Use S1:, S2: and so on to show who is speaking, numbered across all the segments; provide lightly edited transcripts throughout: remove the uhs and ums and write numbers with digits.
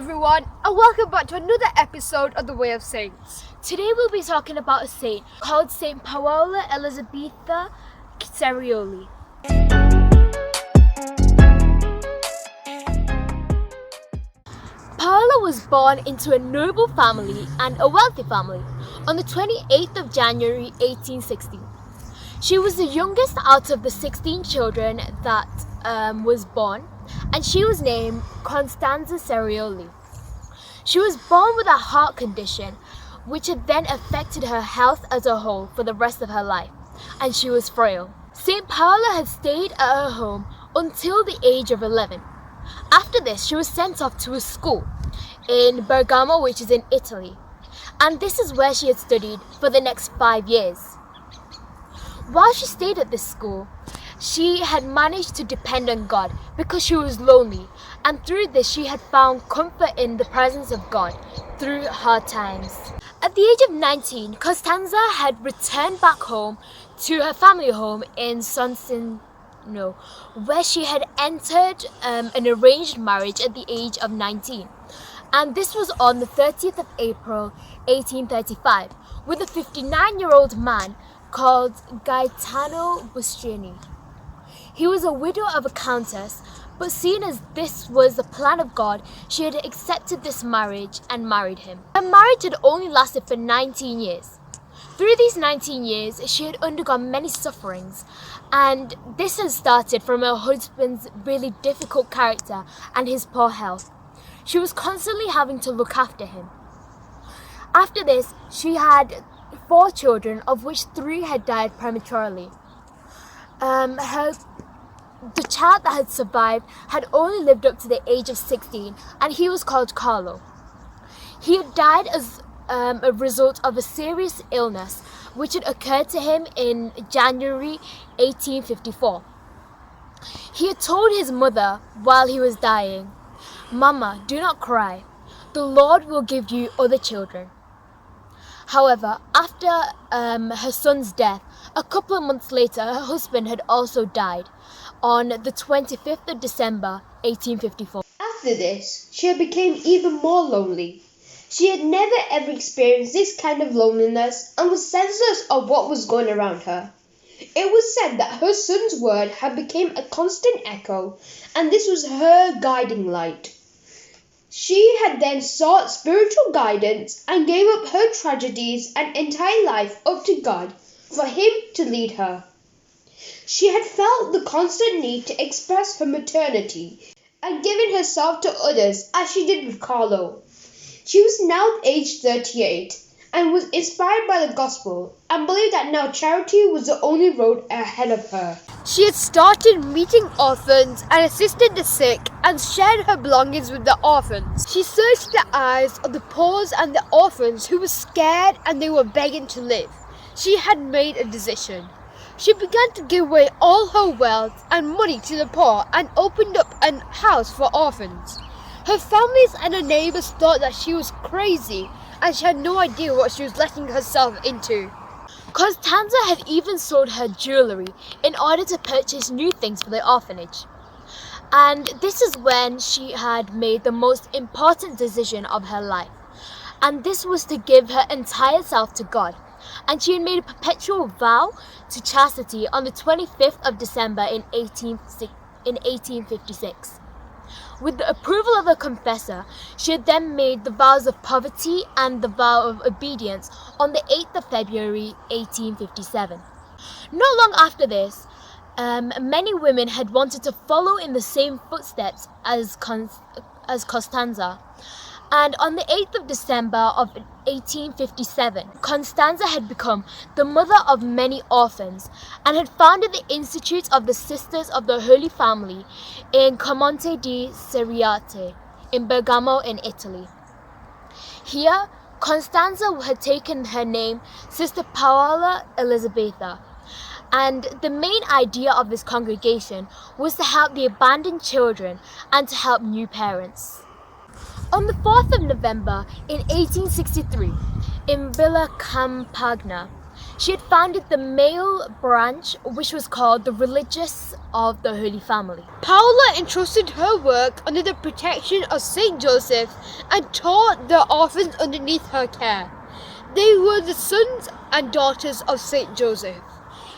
S1: everyone, and welcome back to another episode of The Way of Saints.
S2: Today we'll be talking about a saint called Saint Paola Elisabetta Cerioli. Paola was born into a noble family and a wealthy family on the 28th of January 1860. She was the youngest out of the 16 children that was born, and she was named Constanza Seriate. She was born with a heart condition, which had then affected her health as a whole for the rest of her life, and she was frail. Saint Paola had stayed at her home until the age of 11. After this, she was sent off to a school in Bergamo, which is in Italy, and this is where she had studied for the next 5 years. While she stayed at this school, she had managed to depend on God because she was lonely, and through this she had found comfort in the presence of God through hard times. At the age of 19, Costanza had returned back home to her family home in Soncino, where she had entered an arranged marriage at the age of 19. And this was on the 30th of April 1835 with a 59-year-old man called Gaetano Bustrini. He was a widow of a countess, but seeing as this was the plan of God, she had accepted this marriage and married him. Her marriage had only lasted for 19 years. Through these 19 years, she had undergone many sufferings, and this had started from her husband's really difficult character and his poor health. She was constantly having to look after him. After this, she had 4 children, of which 3 had died prematurely. The child that had survived had only lived up to the age of 16, and he was called Carlo. He had died as a result of a serious illness which had occurred to him in January 1854. He had told his mother while he was dying, "Mama, do not cry. The Lord will give you other children." However, after her son's death, a couple of months later, her husband had also died on the 25th of December 1854.
S3: After this, she became even more lonely. She had never ever experienced this kind of loneliness and was senseless of what was going around her. It was said that her son's word had become a constant echo, and this was her guiding light. She had then sought spiritual guidance and gave up her tragedies and entire life up to God for Him to lead her. She had felt the constant need to express her maternity and given herself to others as she did with Carlo. She was now aged 38 and was inspired by the gospel and believed that now charity was the only road ahead of her.
S1: She had started meeting orphans and assisted the sick and shared her belongings with the orphans. She searched the eyes of the poor and the orphans who were scared and they were begging to live. She had made a decision. She began to give away all her wealth and money to the poor and opened up a house for orphans. Her families and her neighbors thought that she was crazy and she had no idea what she was letting herself into. Costanza had even sold her jewellery in order to purchase new things for the orphanage. And this is when she had made the most important decision of her life. And this was to give her entire self to God. And she had made a perpetual vow to chasity on the 25th of December in 1856. With the approval of her confessor, she had then made the vows of poverty and the vow of obedience on the 8th of February 1857. Not long after this, many women had wanted to follow in the same footsteps as Costanza. And on the 8th of December of 1857, Costanza had become the mother of many orphans and had founded the Institute of the Sisters of the Holy Family in Comune di Seriate in Bergamo in Italy. Here, Costanza had taken her name Sister Paola Elisabetta, and the main idea of this congregation was to help the abandoned children and to help new parents. On the 4th of November in 1863, in Villa Campagna,
S2: She had founded the male branch, which was called the Religious of the Holy Family.
S1: Paola entrusted her work under the protection of Saint Joseph and taught the orphans underneath her care. They were the sons and daughters of Saint Joseph.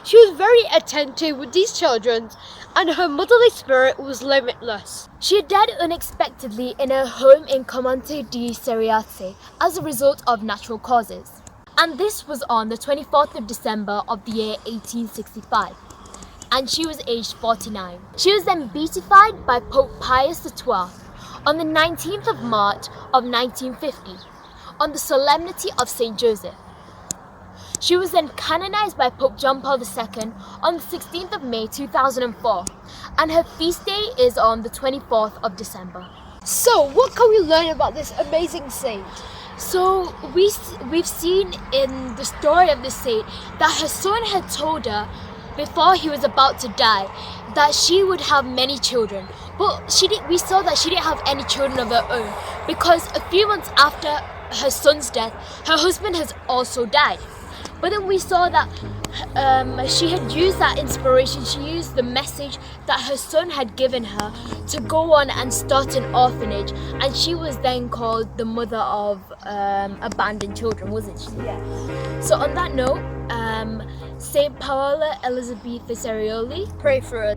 S1: She was very attentive with these children, and her motherly spirit was limitless.
S2: She died unexpectedly in her home in Comune di Seriate as a result of natural causes. And this was on the 24th of December of the year 1865. And she was aged 49. She was then beatified by Pope Pius XII on the 19th of March of 1950 on the solemnity of Saint Joseph. She was then canonized by Pope John Paul II on the 16th of May 2004, and her feast day is on the 24th of December.
S1: So, what can we learn about this amazing saint?
S2: So we've seen in the story of the saint that her son had told her before he was about to die that she would have many children, but we saw that she didn't have any children of her own, because a few months after her son's death, her husband has also died. But then we saw that she had used that inspiration, she used the message that her son had given her to go on and start an orphanage, and she was then called the mother of abandoned children, wasn't she?
S1: Yeah.
S2: So on that note, Saint Paola Elisabetta Cerioli,
S1: Pray for us.